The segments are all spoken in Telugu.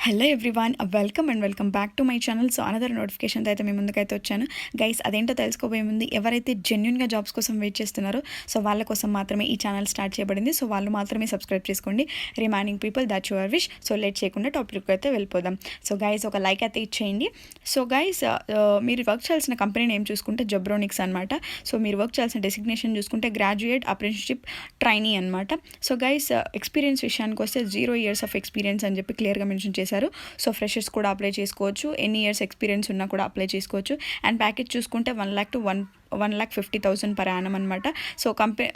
Hello everyone, welcome back to my channel. So another notification అయితే మీ ముందుకైతే వచ్చాను గైస్. అదేంటో తెలుసుకోబోయే ముందు ఎవరైతే జెన్యున్గా జాబ్స్ కోసం వెయిట్ చేస్తున్నారో సో వాళ్ళ కోసం మాత్రమే ఈ ఛానల్ స్టార్ట్ చేయబడింది. సో వాళ్ళు మాత్రమే సబ్స్క్రైబ్ చేసుకోండి. Remaining people that your wish. So late చేయకుండా టాపిక్ అయితే వెళ్ళిపోదాం. సో గైస్ ఒక లైక్ అయితే ఇచ్చేయండి. సో గైస్ మీరు వర్క్ చేయాల్సిన కంపెనీ నేమ్ చూసుకుంటే జెబ్రోనిక్స్ అనమాట. సో మీరు వర్క్ చేయాల్సిన డెసిగ్నేషన్ చూసుకుంటే గ్రాడ్యుయేట్, అప్రెంటిస్షిప్, ట్రైనీ అనమాట. సో గైస్ ఎక్స్పీరియన్స్ విషయానికి వస్తే 0 years ఆఫ్ ఎక్స్పీరియన్స్ అని చెప్పి క్లియర్గా మెన్షన్ చేశారు. సో ఫ్రెషర్స్ కూడా అప్లై చేసుకోవచ్చు, ఎన్ని ఇయర్స్ ఎక్స్పీరియన్స్ ఉన్నా కూడా అప్లై చేసుకోవచ్చు. అండ్ ప్యాకేజ్ చూసుకుంటే 1 lakh to 1,50,000 per annum అనమాట. సో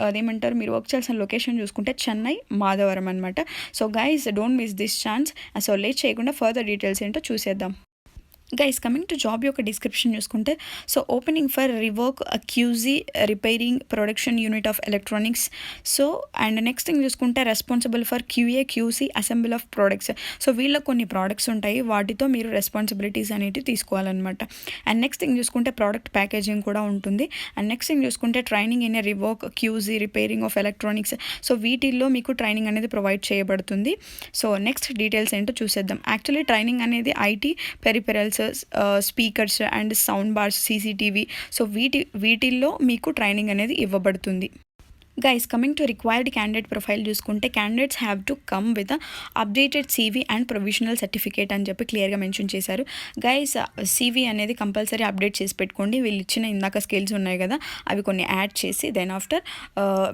అదేమంటారు, మీరు వర్క్ చేయాల్సిన లొకేషన్ చూసుకుంటే చెన్నై, మాధవరం అనమాట. So guys don't miss this chance. So late చేయకుండా ఫర్దర్ డీటెయిల్స్ ఏంటో చూసేద్దాం. గైస్ కమింగ్ టు జాబ్ యొక్క డిస్క్రిప్షన్ చూసుకుంటే so opening for rework QG repairing production unit of electronics. So and next thing చూసుకుంటే responsible for QA QC assemble of products. So వీళ్ళకి కొన్ని ప్రోడక్ట్స్ ఉంటాయి, వాటితో మీరు రెస్పాన్సిబిలిటీస్ అనేవి తీసుకోవాలన్నమాట. అండ్ నెక్స్ట్ థింగ్ చూసుకుంటే ప్రోడక్ట్ ప్యాకేజింగ్ కూడా ఉంటుంది. అండ్ నెక్స్ట్ థింగ్ చూసుకుంటే training in a రివర్క్ QG repairing of electronics. So వీటిల్లో మీకు ట్రైనింగ్ అనేది ప్రొవైడ్ చేయబడుతుంది. సో నెక్స్ట్ డీటెయిల్స్ ఏంటో చూసేద్దాం. యాక్చువల్లీ ట్రైనింగ్ అనేది IT peripherals, speakers and sound bars, CCTV. So వీటిల్లో మీకు ట్రైనింగ్ అనేది ఇవ్వబడుతుంది. Guys coming to required candidate profile చూసుకుంటే candidates have to come with updated CV and provisional certificate అని చెప్పి క్లియర్గా మెన్షన్ చేశారు. గైస్ సీవీ అనేది కంపల్సరీ అప్డేట్ చేసి పెట్టుకోండి. వీళ్ళు ఇచ్చిన ఇందాక స్కిల్స్ ఉన్నాయి కదా, అవి కొన్ని యాడ్ చేసి దెన్ ఆఫ్టర్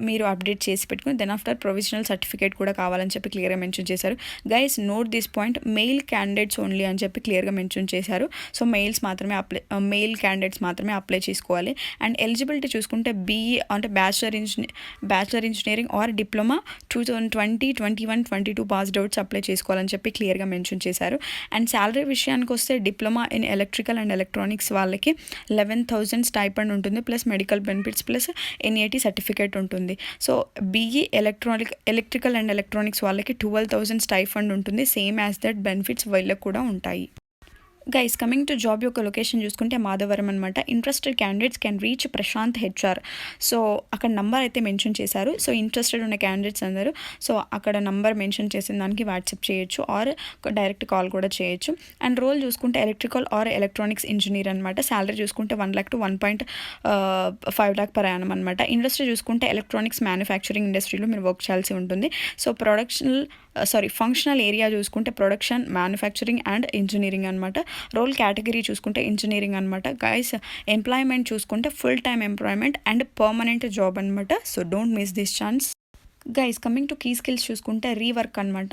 మీరు అప్డేట్ చేసి పెట్టుకుని దెన్ ఆఫ్టర్ ప్రొవిజనల్ సర్టిఫికేట్ కూడా కావాలని చెప్పి క్లియర్గా మెన్షన్ చేశారు. Guys note this point, male candidates only అని చెప్పి క్లియర్గా మెన్షన్ చేశారు. సో మెయిల్ క్యాండిడేట్స్ మాత్రమే అప్లై చేసుకోవాలి. అండ్ ఎలిజిబిలిటీ చూసుకుంటే బీఈ అంటే bachelor engineering or diploma 2020, 21, 22 passed outs apply చేసుకోవాలని చెప్పి క్లియర్గా మెన్షన్ చేశారు. అండ్ శాలరీ విషయానికి వస్తే diploma in electrical and electronics వాళ్ళకి 11,000 స్టైపెండ్ ఉంటుంది, plus medical benefits, plus NAT certificate ఉంటుంది. So BE electrical and electronics వాళ్ళకి 12,000 స్టైఫండ్ ఉంటుంది. సేమ్ యాజ్ దట్ బెనిఫిట్స్ వీళ్ళకి కూడా ఉంటాయి. గైస్ కమింగ్ టు జాబ్ యొక్క లొకేషన్ చూసుకుంటే మాధవరం అనమాట. Interested candidates can reach Prashanth HR. So అక్కడ నంబర్ అయితే మెన్షన్ చేశారు. సో ఇంట్రెస్టెడ్ ఉన్న క్యాండిడేట్స్ అందరూ సో అక్కడ నంబర్ మెన్షన్ చేసిన దానికి వాట్సాప్ చేయొచ్చు ఆర్ డైరెక్ట్ కాల్ కూడా చేయొచ్చు. అండ్ రోల్ చూసుకుంటే ఎలక్ట్రికల్ ఆర్ ఎలక్ట్రానిక్స్ ఇంజనీర్ అనమాట. శాలరీ చూసుకుంటే 1 lakh to 1.5 lakh per annum అనమాట. ఇండస్ట్రీ చూసుకుంటే ఎలక్ట్రానిక్స్ మ్యానుఫ్యాక్చరింగ్ ఇండస్ట్రీలో మీరు వర్క్ చేయాల్సి ఉంటుంది. సో ఫంక్షనల్ ఏరియా చూసుకుంటే ప్రొడక్షన్, మ్యానుఫ్యాక్చరింగ్ అండ్ ఇంజనీరింగ్ అనమాట. రోల్ కేటగిరీ చూసుకుంటే ఇంజనీరింగ్ అనమాట. గైస్ ఎంప్లాయ్మెంట్ చూసుకుంటే full time employment and permanent job అనమాట. So don't miss this chance. Guys coming to key skills చూసుకుంటే రీవర్క్ అనమాట,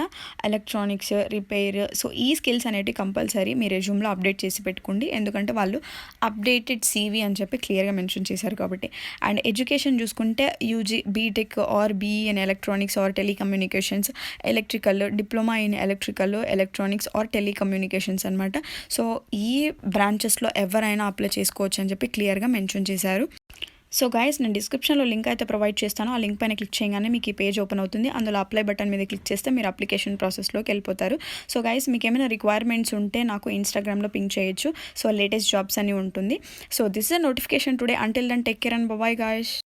ఎలక్ట్రానిక్స్, రిపేర్. సో ఈ స్కిల్స్ అనేవి కంపల్సరీ మీ రెజ్యూమ్లో అప్డేట్ చేసి పెట్టుకోండి, ఎందుకంటే వాళ్ళు అప్డేటెడ్ సీవీ అని చెప్పి క్లియర్గా మెన్షన్ చేశారు కాబట్టి. అండ్ ఎడ్యుకేషన్ చూసుకుంటే UG, BTech or BE in electronics or telecommunications, electrical, diploma in electrical, electronics or telecommunications అనమాట. సో ఈ బ్రాంచెస్లో ఎవరైనా అప్లై చేసుకోవచ్చు అని చెప్పి క్లియర్గా మెన్షన్ చేశారు. సో గైస్ నేను డిస్క్రిప్షన్లో లింక్ అయితే ప్రొవైడ్ చేస్తాను. ఆ లింక్ పైన క్లిక్ చేయగానే మీకు ఈ పేజ్ ఓపెన్ అవుతుంది. అందులో అప్లై బటన్ మీద క్లిక్ చేస్తే మీరు అప్లికేషన్ ప్రాసెస్లోకి వెళ్ళిపోతారు. సో గైస్ మీకు ఏమైనా రిక్వైర్మెంట్స్ ఉంటే నాకు ఇన్స్టాగ్రామ్లో పింక్ చేయొచ్చు. సో లేటెస్ట్ జాబ్స్ అని ఉంటుంది. So this is a notification today. Until then take care and bye guys.